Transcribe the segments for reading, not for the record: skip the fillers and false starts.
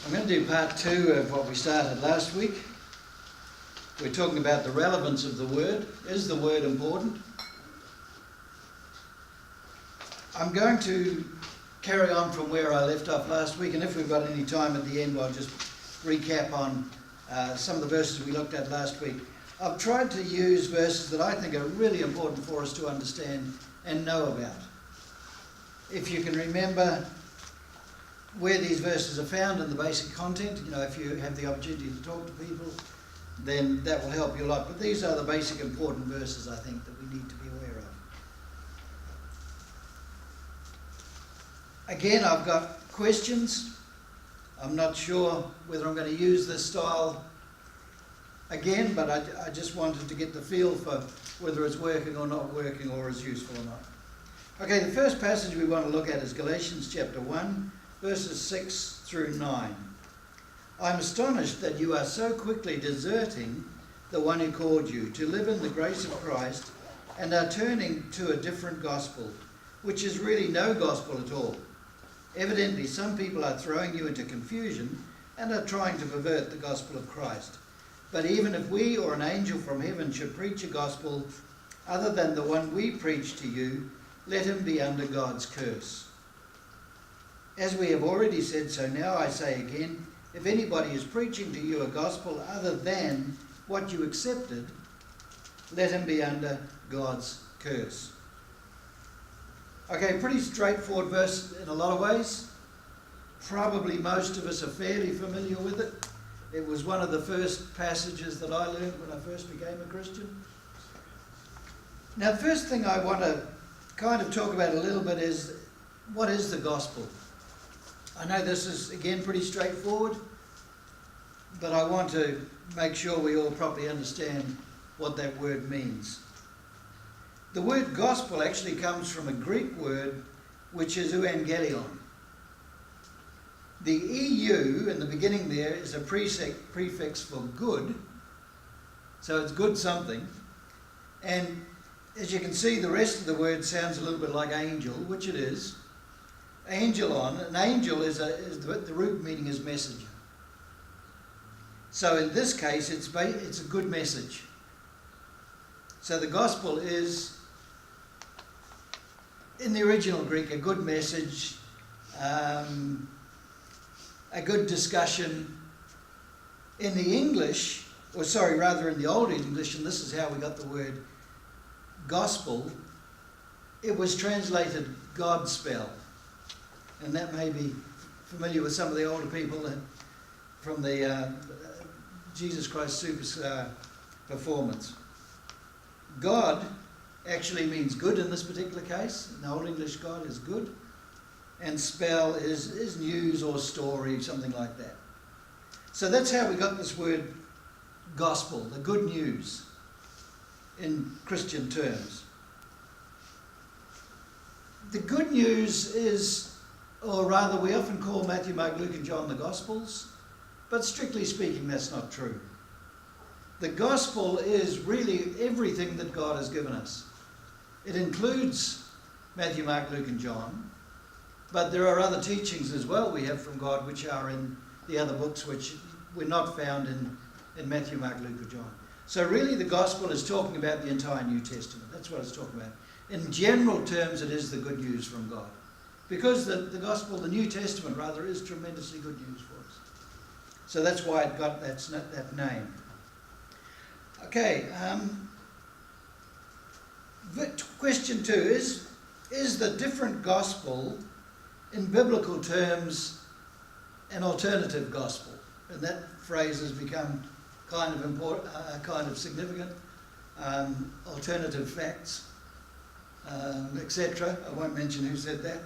I'm going to do part 2 of what we started last week. We're talking about the relevance of the word. Is the word important? I'm going to carry on from where I left off last week, and if we've got any time at the end, I'll just recap on some of the verses we looked at last week. I've tried to use verses that I think are really important for us to understand and know about. If you can remember where these verses are found in the basic content, if you have the opportunity to talk to people, then that will help you a lot. But these are the basic important verses, I think, that we need to be aware of. Again, I've got questions. I'm not sure whether I'm going to use this style again, but I just wanted to get the feel for whether it's working or not working, or is useful or not. Okay, the first passage we want to look at is Galatians chapter 1, verses 6 through 9. I'm astonished that you are so quickly deserting the one who called you to live in the grace of Christ and are turning to a different gospel, which is really no gospel at all. Evidently, some people are throwing you into confusion and are trying to pervert the gospel of Christ. But even if we or an angel from heaven should preach a gospel other than the one we preach to you, let him be under God's curse. As we have already said, so now I say again, if anybody is preaching to you a gospel other than what you accepted, let him be under God's curse. Okay, pretty straightforward verse in a lot of ways. Probably most of us are fairly familiar with it. It was one of the first passages that I learned when I first became a Christian. Now, the first thing I want to kind of talk about a little bit is, what is the gospel? I know this is, again, pretty straightforward, but I want to make sure we all properly understand what that word means. The word gospel actually comes from a Greek word, which is euangelion. The EU in the beginning there is a prefix for good, so it's good something. And as you can see, the rest of the word sounds a little bit like angel, which it is. Angelon, an angel is the root meaning is messenger. So in this case, it's a good message. So the gospel is, in the original Greek, a good message, a good discussion. In the English, in the Old English, and this is how we got the word gospel, it was translated Godspell. And that may be familiar with some of the older people from the Jesus Christ Superstar performance. God actually means good in this particular case. In the Old English, God is good. And spell is news or story, something like that. So that's how we got this word gospel, the good news, in Christian terms. The good news is, or rather we often call Matthew, Mark, Luke and John the Gospels, but strictly speaking that's not true. The gospel is really everything that God has given us. It includes Matthew, Mark, Luke and John, but there are other teachings as well we have from God which are in the other books which were not found in Matthew, Mark, Luke or John. So really the gospel is talking about the entire New Testament. That's what it's talking about. In general terms, it is the good news from God. Because the gospel, the New Testament rather, is tremendously good news for us. So that's why it got that name. Okay, question 2 is the different gospel in biblical terms an alternative gospel? And that phrase has become kind of important, kind of significant. Alternative facts, etc. I won't mention who said that.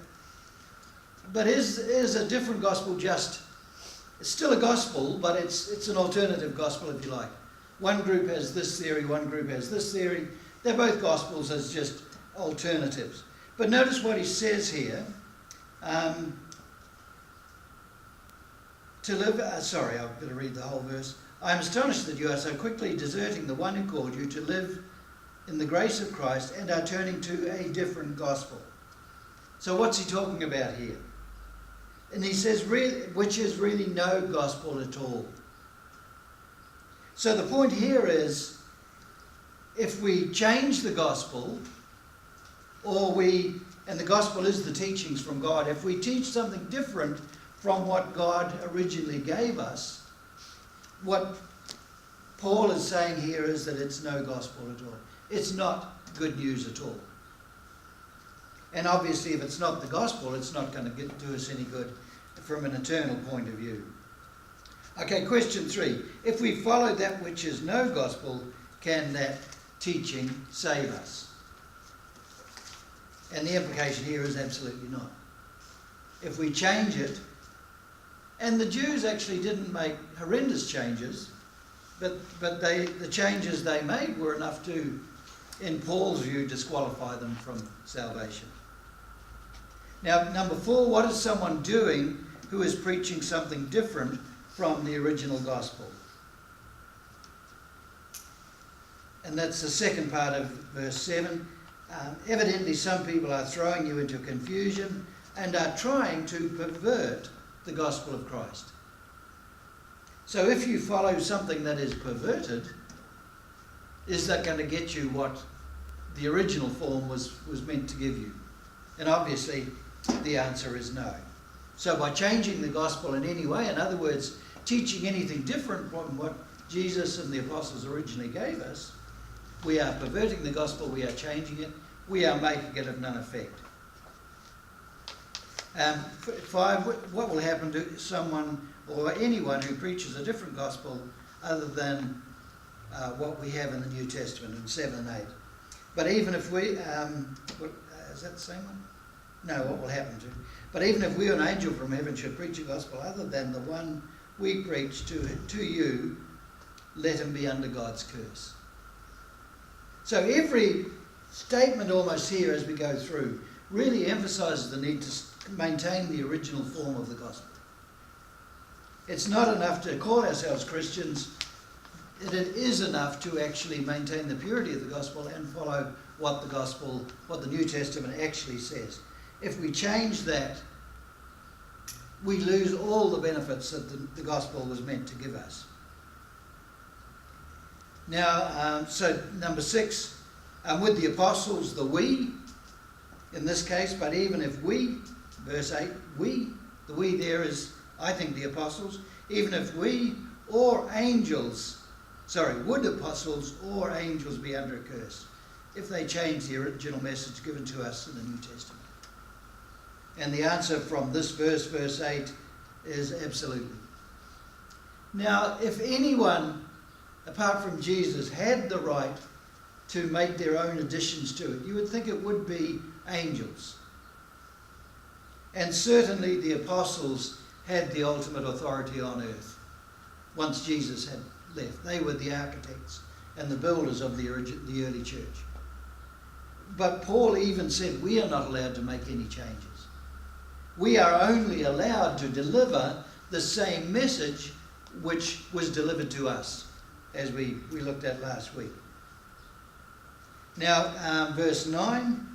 But is a different gospel it's still a gospel, but it's an alternative gospel, if you like. One group has this theory, one group has this theory. They're both gospels as just alternatives. But notice what he says here. I've got to read the whole verse. I am astonished that you are so quickly deserting the one who called you to live in the grace of Christ and are turning to a different gospel. So what's he talking about here? And he says, which is really no gospel at all. So the point here is, if we change the gospel, and the gospel is the teachings from God, if we teach something different from what God originally gave us, what Paul is saying here is that it's no gospel at all. It's not good news at all. And obviously, if it's not the gospel, it's not going to do us any good from an eternal point of view. Okay, question 3. If we follow that which is no gospel, can that teaching save us? And the implication here is absolutely not. If we change it, and the Jews actually didn't make horrendous changes, but the changes they made were enough to, in Paul's view, disqualify them from salvation. Now, number 4, what is someone doing who is preaching something different from the original gospel? And that's the second part of verse 7. Evidently, some people are throwing you into confusion and are trying to pervert the gospel of Christ. So if you follow something that is perverted, is that going to get you what the original form was meant to give you? And obviously, the answer is no. So by changing the gospel in any way, in other words, teaching anything different from what Jesus and the apostles originally gave us, we are perverting the gospel, we are changing it, we are making it of none effect. 5, what will happen to someone or anyone who preaches a different gospel other than what we have in the New Testament in 7 and 8? But even if we, is that the same one? No, what will happen to? But even if we or an angel from heaven should preach a gospel other than the one we preach to you, let him be under God's curse. So every statement almost here as we go through really emphasises the need to maintain the original form of the gospel. It's not enough to call ourselves Christians. It is enough to actually maintain the purity of the gospel and follow what the New Testament actually says. If we change that, we lose all the benefits that the gospel was meant to give us. Now, so number 6, with the apostles, the we, in this case, but even if we, verse 8, the we there is, I think, the apostles, even if we or angels, would apostles or angels be under a curse if they change the original message given to us in the New Testament? And the answer from this verse 8, is absolutely. Now, if anyone, apart from Jesus, had the right to make their own additions to it, you would think it would be angels. And certainly the apostles had the ultimate authority on earth once Jesus had left. They were the architects and the builders of the early church. But Paul even said we are not allowed to make any changes. We are only allowed to deliver the same message which was delivered to us, as we looked at last week. Now, verse 9,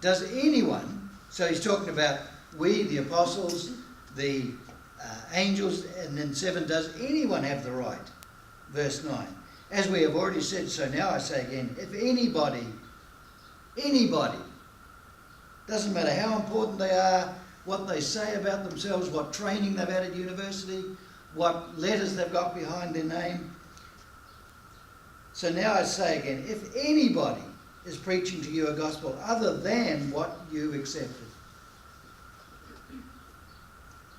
does anyone, so he's talking about we, the apostles, the angels, and then 7, does anyone have the right? Verse 9, as we have already said, so now I say again, if anybody, doesn't matter how important they are, what they say about themselves, what training they've had at university, what letters they've got behind their name. So now I say again, if anybody is preaching to you a gospel other than what you accepted,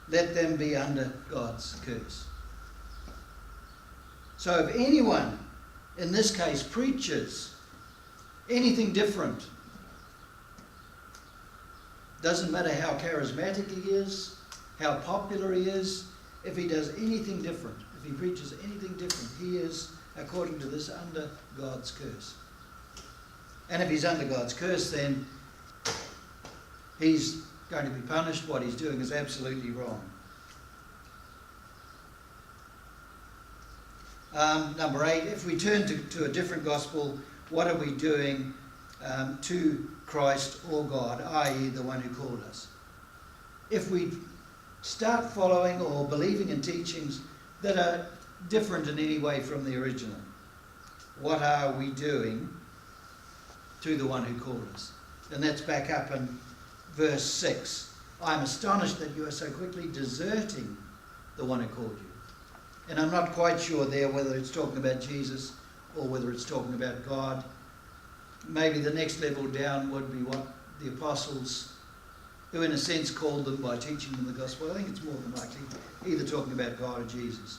let them be under God's curse. So if anyone, in this case, preaches anything different, doesn't matter how charismatic he is, how popular he is, if he does anything different, if he preaches anything different, he is, according to this, under God's curse. And if he's under God's curse, then he's going to be punished. What he's doing is absolutely wrong. Number 8, if we turn to a different gospel, what are we doing to Christ or God, i.e. the one who called us? if we start following or believing in teachings that are different in any way from the original, what are we doing to the one who called us? And that's back up in verse 6. I'm astonished that you are so quickly deserting the one who called you. And I'm not quite sure there whether it's talking about Jesus or whether it's talking about God. Maybe the next level down would be what the apostles, who in a sense called them by teaching them the gospel. I think it's more than likely either talking about God or Jesus.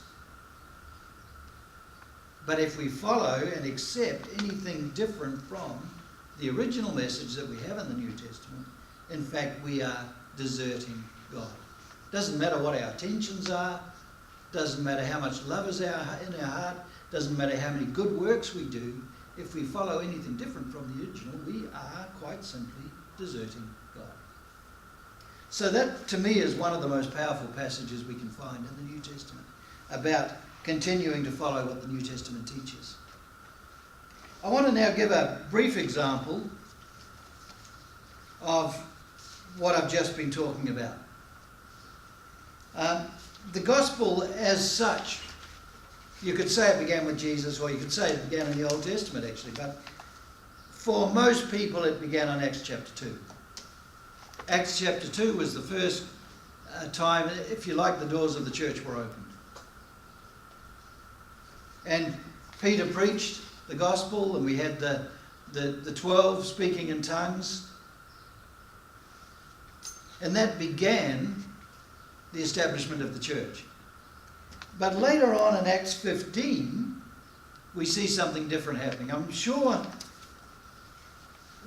But if we follow and accept anything different from the original message that we have in the New Testament, in fact, we are deserting God. Doesn't matter what our intentions are, doesn't matter how much love is in our heart, doesn't matter how many good works we do. If we follow anything different from the original, we are quite simply deserting God. So that, to me, is one of the most powerful passages we can find in the New Testament about continuing to follow what the New Testament teaches. I want to now give a brief example of what I've just been talking about. The gospel as such, you could say it began with Jesus, or you could say it began in the Old Testament actually, but for most people it began in Acts chapter 2. Acts chapter 2 was the first time, if you like, the doors of the church were opened. And Peter preached the gospel, and we had the 12 speaking in tongues. And that began the establishment of the church. But later on in Acts 15, we see something different happening. I'm sure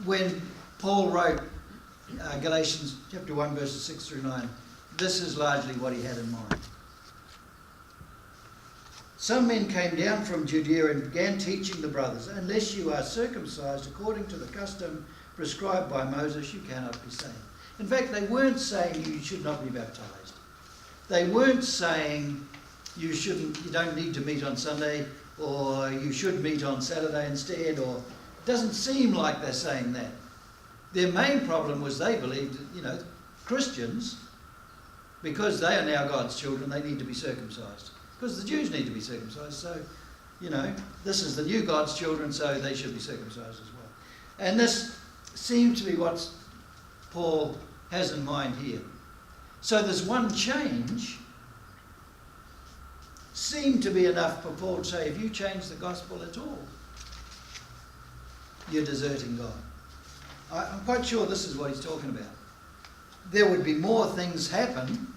when Paul wrote Galatians chapter 1, verses 6 through 9, this is largely what he had in mind. Some men came down from Judea and began teaching the brothers, unless you are circumcised according to the custom prescribed by Moses, you cannot be saved. In fact, they weren't saying you should not be baptized. They weren't saying you don't need to meet on Sunday, or you should meet on Saturday instead, or it doesn't seem like they're saying that. Their main problem was they believed, Christians, because they are now God's children, they need to be circumcised. Because the Jews need to be circumcised, so, this is the new God's children, so they should be circumcised as well. And this seems to be what Paul has in mind here. So this one change seemed to be enough for Paul to say, if you change the gospel at all, you're deserting God. I'm quite sure this is what he's talking about. There would be more things happen,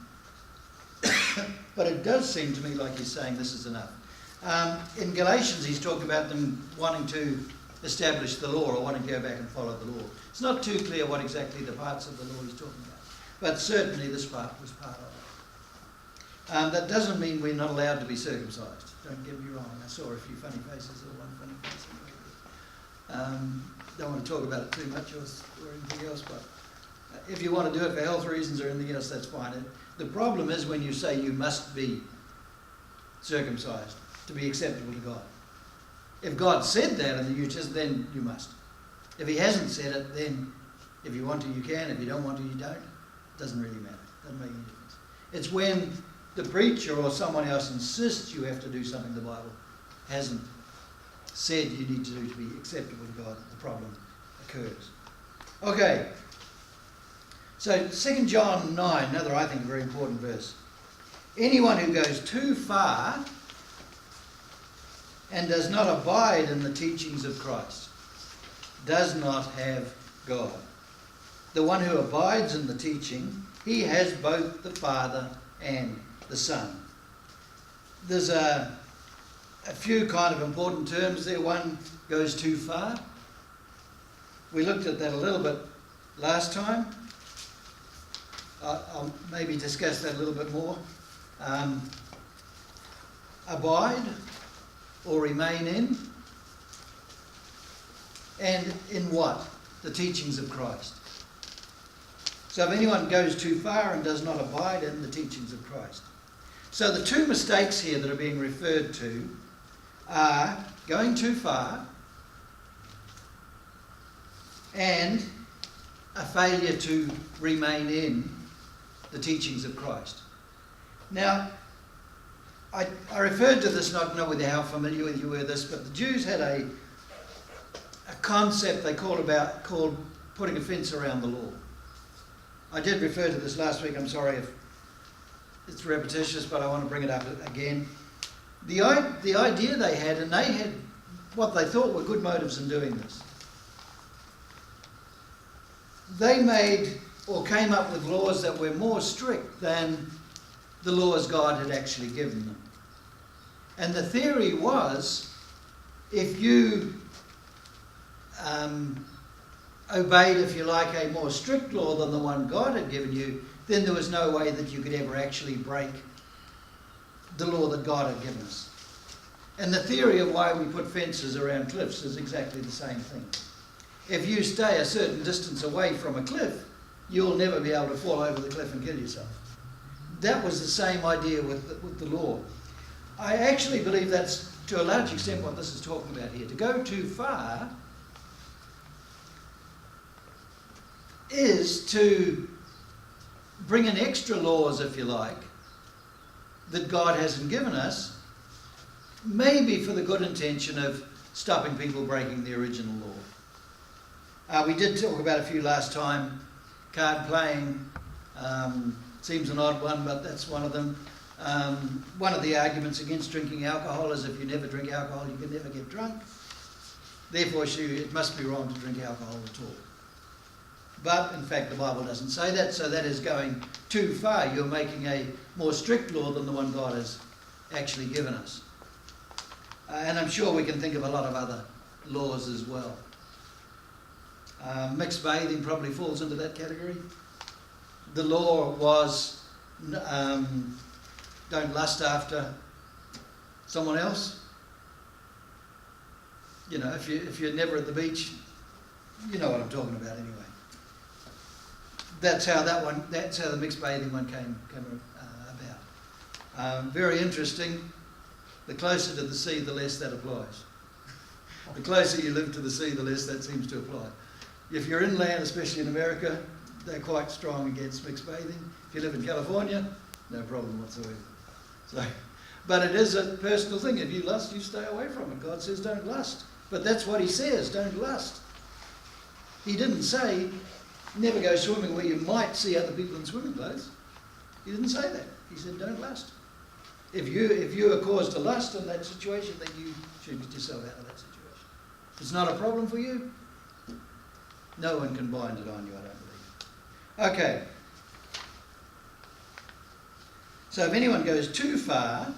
but it does seem to me like he's saying this is enough. In Galatians, he's talking about them wanting to establish the law or wanting to go back and follow the law. It's not too clear what exactly the parts of the law he's talking about, but certainly this part was part of it. That doesn't mean we're not allowed to be circumcised. Don't get me wrong. I saw a few funny faces or one funny face. Don't want to talk about it too much or anything else, but if you want to do it for health reasons or anything else, that's fine. The problem is when you say you must be circumcised to be acceptable to God. If God said that in the New Testament, then you must. If he hasn't said it, then if you want to, you can. If you don't want to, you don't. It doesn't really matter. It doesn't make any difference. It's when the preacher or someone else insists you have to do something the Bible hasn't said you need to do to be acceptable to God that the problem occurs. Okay. So 2 John 9, another I think very important verse. Anyone who goes too far and does not abide in the teachings of Christ does not have God. The one who abides in the teaching, he has both the Father and the Son. There's a few kind of important terms there. One goes too far. We looked at that a little bit last time. I'll maybe discuss that a little bit more. Abide or remain in. And in what? The teachings of Christ. So if anyone goes too far and does not abide in the teachings of Christ. So the two mistakes here that are being referred to are going too far and a failure to remain in the teachings of Christ. Now, I referred to this, not know whether how familiar you were with this, but the Jews had a concept they called putting a fence around the law. I did refer to this last week. I'm sorry if it's repetitious, but I want to bring it up again. The idea they had, and they had what they thought were good motives in doing this. They made or came up with laws that were more strict than the laws God had actually given them. And the theory was, if you obeyed, if you like, a more strict law than the one God had given you, then there was no way that you could ever actually break the law that God had given us. And the theory of why we put fences around cliffs is exactly the same thing. If you stay a certain distance away from a cliff, you'll never be able to fall over the cliff and kill yourself. That was the same idea with the law. I actually believe that's to a large extent what this is talking about here. To go too far is to bring in extra laws, if you like, that God hasn't given us, maybe for the good intention of stopping people breaking the original law. We did talk about a few last time. Card playing seems an odd one, but that's one of them. One of the arguments against drinking alcohol is if you never drink alcohol, you can never get drunk. Therefore, it must be wrong to drink alcohol at all. But, in fact, the Bible doesn't say that, so that is going too far. You're making a more strict law than the one God has actually given us. And I'm sure we can think of a lot of other laws as well. Mixed bathing probably falls into that category. The law was don't lust after someone else. You know, if you're never at the beach, you know what I'm talking about anyway. That's how the mixed bathing one came about. Very interesting. The closer to the sea, the less that applies. The closer you live to the sea, the less that seems to apply. If you're inland, especially in America, they're quite strong against mixed bathing. If you live in California, no problem whatsoever. But it is a personal thing. If you lust, you stay away from it. God says don't lust. But that's what he says, don't lust. He didn't say never go swimming where you might see other people in swimming clothes. He didn't say that. He said don't lust. If you are caused to lust in that situation, then you should get yourself out of that situation. If it's not a problem for you, no one can bind it on you, I don't believe. Okay. So if anyone goes too far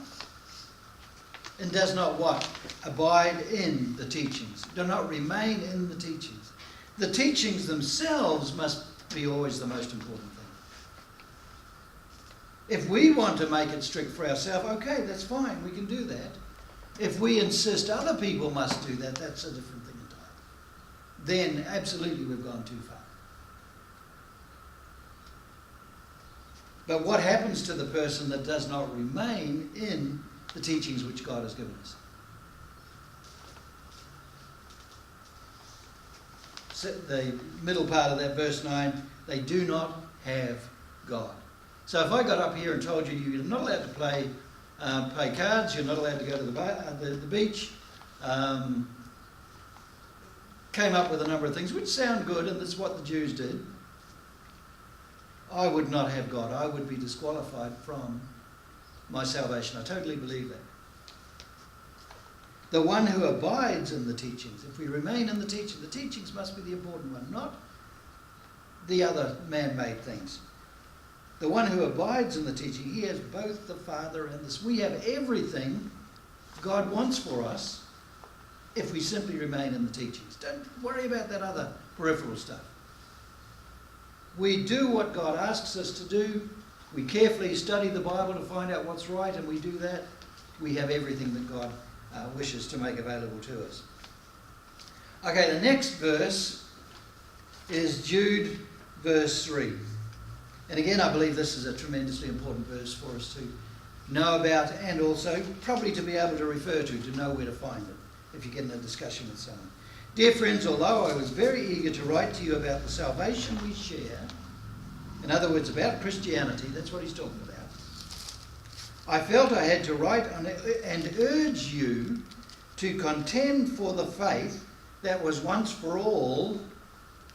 and does not what? Abide in the teachings. Do not remain in the teachings. The teachings themselves must be always the most important thing. If we want to make it strict for ourselves, okay, that's fine, we can do that. If we insist other people must do that, that's a different thing entirely. Then absolutely we've gone too far. But what happens to the person that does not remain in the teachings which God has given us? So the middle part of that verse 9, they do not have God. So if I got up here and told you you're not allowed to play cards, you're not allowed to go to the beach, came up with a number of things which sound good, and that's what the Jews did, I would not have God. I would be disqualified from my salvation. I totally believe that. The one who abides in the teachings, if we remain in the teachings must be the important one, not the other man-made things. The one who abides in the teaching, he has both the Father and the Son. We have everything God wants for us if we simply remain in the teachings. Don't worry about that other peripheral stuff. We do what God asks us to do. We carefully study the Bible to find out what's right, and we do that. We have everything that God wishes to make available to us. Okay, the next verse is Jude, verse 3. And again, I believe this is a tremendously important verse for us to know about, and also probably to be able to refer to know where to find it if you get in a discussion with someone. Dear friends, although I was very eager to write to you about the salvation we share, In other words, about Christianity, that's what he's talking about. I felt I had to write and urge you to contend for the faith that was once for all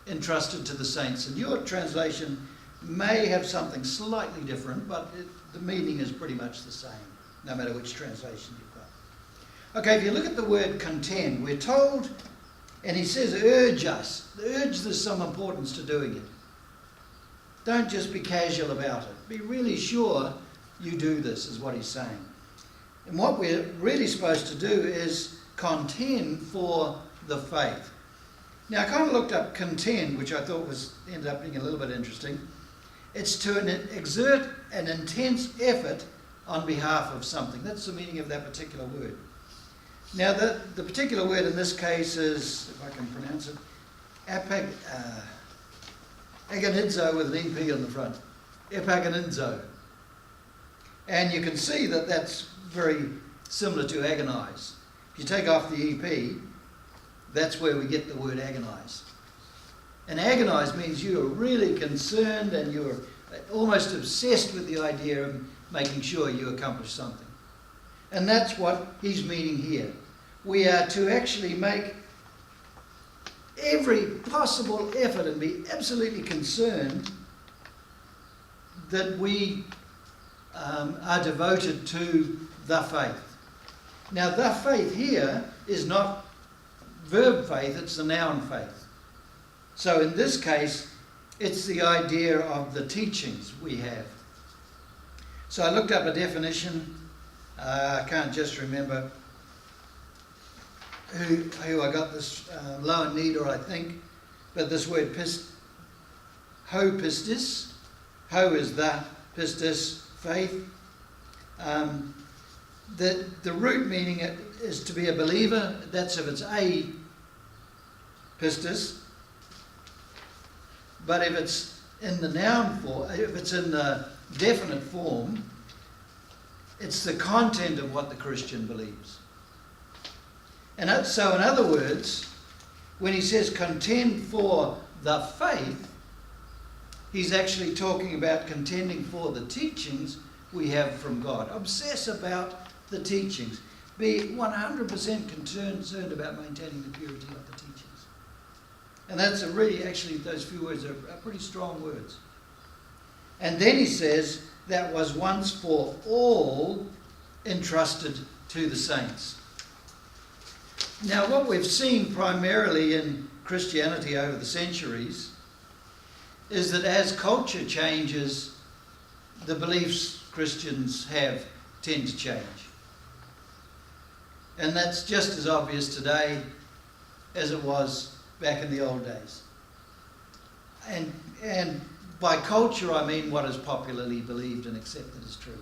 entrusted to the saints. And your translation may have something slightly different, but the meaning is pretty much the same, no matter which translation you've got. Okay, if you look at the word contend, we're told, and he says urge us. Urge, there's some importance to doing it. Don't just be casual about it. Be really sure you do this, is what he's saying. And what we're really supposed to do is contend for the faith. Now, I kind of looked up contend, which I thought ended up being a little bit interesting. It's to exert an intense effort on behalf of something. That's the meaning of that particular word. Now, the particular word in this case is, if I can pronounce it, agonizzo with an EP on the front. Epagonizzo. And you can see that that's very similar to agonize. If you take off the EP, that's where we get the word agonize. And agonize means you are really concerned and you're almost obsessed with the idea of making sure you accomplish something. And that's what he's meaning here. We are to actually make every possible effort and be absolutely concerned that we are devoted to the faith. Now, the faith here is not verb faith, it's the noun faith. So in this case, it's the idea of the teachings we have. So I looked up a definition. I can't just remember who I got this, Lowen Neder, I think, but this word ho pistis, ho is the, pistis, faith. The root meaning is to be a believer. That's if it's a pistis. But if it's in the noun form, if it's in the definite form, it's the content of what the Christian believes. And so, in other words, when he says contend for the faith, he's actually talking about contending for the teachings we have from God. Obsess about the teachings. Be 100% concerned about maintaining the purity of the teachings. And that's actually, those few words are pretty strong words. And then he says, that was once for all entrusted to the saints. Now, what we've seen primarily in Christianity over the centuries is that as culture changes, the beliefs Christians have tend to change. And that's just as obvious today as it was back in the old days. And by culture, I mean what is popularly believed and accepted as true.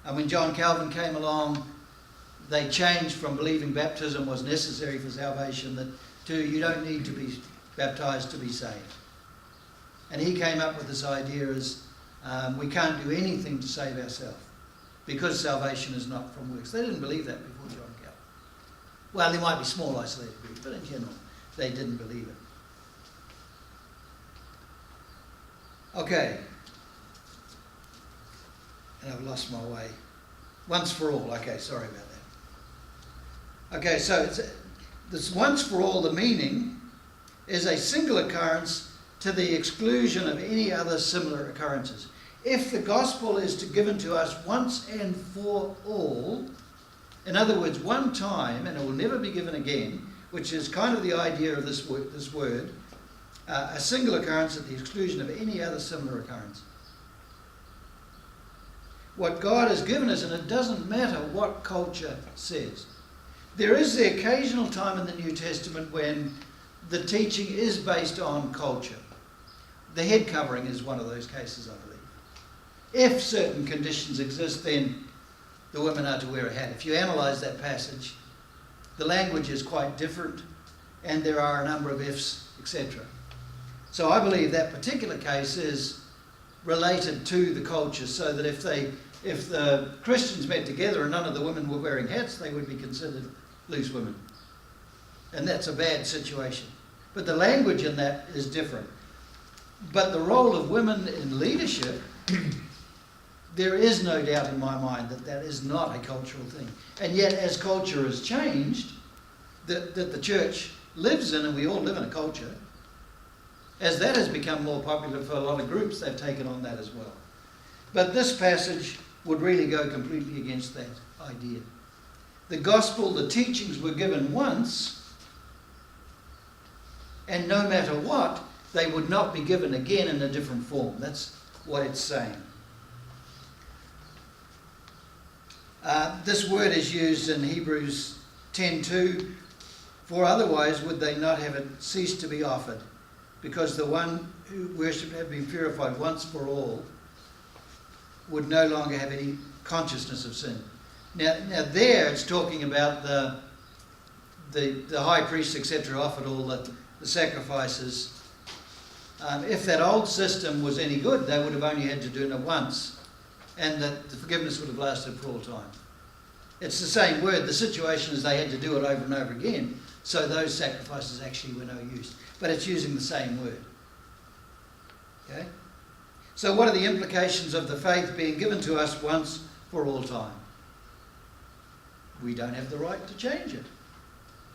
And when John Calvin came along, they changed from believing baptism was necessary for salvation to you don't need to be baptized to be saved. And he came up with this idea as we can't do anything to save ourselves because salvation is not from works. They didn't believe that before John Calvin. Well, there might be small isolated groups, but in general, they didn't believe it. Okay. And I've lost my way. Once for all. Okay, sorry about that. Okay, so this once for all, the meaning is a single occurrence to the exclusion of any other similar occurrences. If the gospel is given to us once and for all, in other words, one time, and it will never be given again, which is kind of the idea of this word, a single occurrence at the exclusion of any other similar occurrence. What God has given us, and it doesn't matter what culture says. There is the occasional time in the New Testament when the teaching is based on culture. The head covering is one of those cases, I believe. If certain conditions exist, then the women are to wear a hat. If you analyse that passage, the language is quite different, and there are a number of ifs, etc. So I believe that particular case is related to the culture, so that if the Christians met together and none of the women were wearing hats, they would be considered loose women. And that's a bad situation. But the language in that is different. But the role of women in leadership, there is no doubt in my mind that that is not a cultural thing. And yet, as culture has changed, that the church lives in, and we all live in a culture, as that has become more popular for a lot of groups, they've taken on that as well. But this passage would really go completely against that idea. The gospel, the teachings were given once, and no matter what, they would not be given again in a different form. That's what it's saying. This word is used in Hebrews 10:2, for otherwise would they not have it ceased to be offered, because the one who worshipped had been purified once for all, would no longer have any consciousness of sin. Now there it's talking about the high priest, etc., offered all the sacrifices. If that old system was any good, they would have only had to do it once, and that the forgiveness would have lasted for all time. It's the same word. The situation is they had to do it over and over again, so those sacrifices actually were no use. But it's using the same word. Okay? So what are the implications of the faith being given to us once for all time? We don't have the right to change it.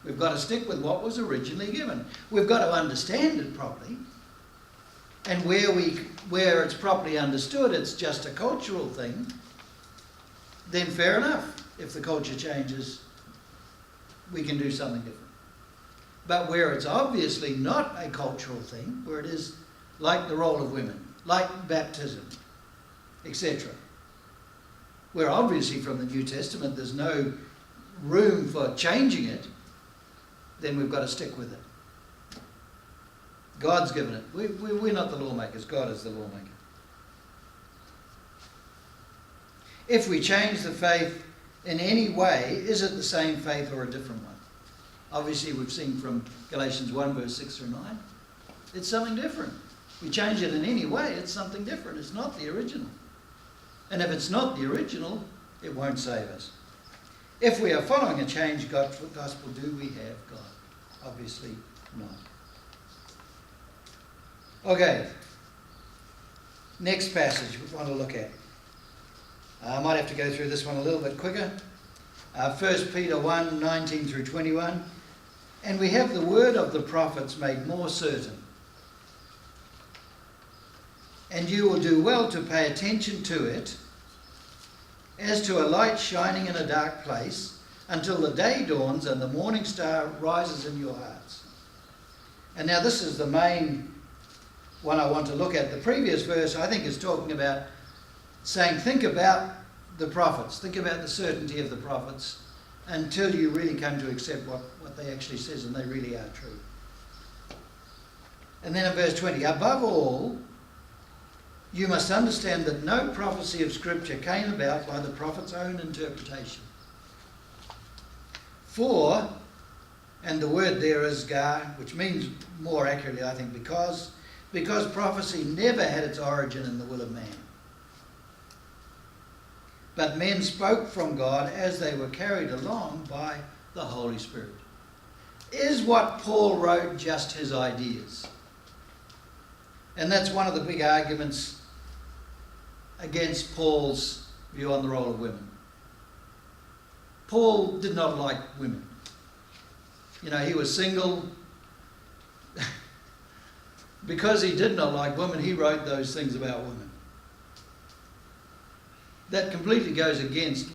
We've got to stick with what was originally given. We've got to understand it properly. And where it's properly understood, it's just a cultural thing, then fair enough. If the culture changes, we can do something different. But where it's obviously not a cultural thing, where it is like the role of women, like baptism, etc., where obviously from the New Testament there's no room for changing it, then we've got to stick with it. God's given it. We're not the lawmakers. God is the lawmaker. If we change the faith in any way, is it the same faith or a different one? Obviously, we've seen from Galatians 1, verse 6 through 9. It's something different. We change it in any way, it's something different. It's not the original. And if it's not the original, it won't save us. If we are following a changed gospel, do we have God? Obviously not. Okay, next passage we want to look at. I might have to go through this one a little bit quicker. 1 Peter 1, 19 through 21. And we have the word of the prophets made more certain. And you will do well to pay attention to it, as to a light shining in a dark place, until the day dawns and the morning star rises in your hearts. And now this is the main one I want to look at. The previous verse, I think, is talking about saying, think about the prophets, think about the certainty of the prophets, until you really come to accept what they actually says, and they really are true. And then in verse 20, above all, you must understand that no prophecy of Scripture came about by the prophet's own interpretation. For, and the word there is gar, which means more accurately, I think, because prophecy never had its origin in the will of man. But men spoke from God as they were carried along by the Holy Spirit. Is what Paul wrote just his ideas? And that's one of the big arguments against Paul's view on the role of women. Paul did not like women. You know, he was single. Because he did not like women, he wrote those things about women. That completely goes against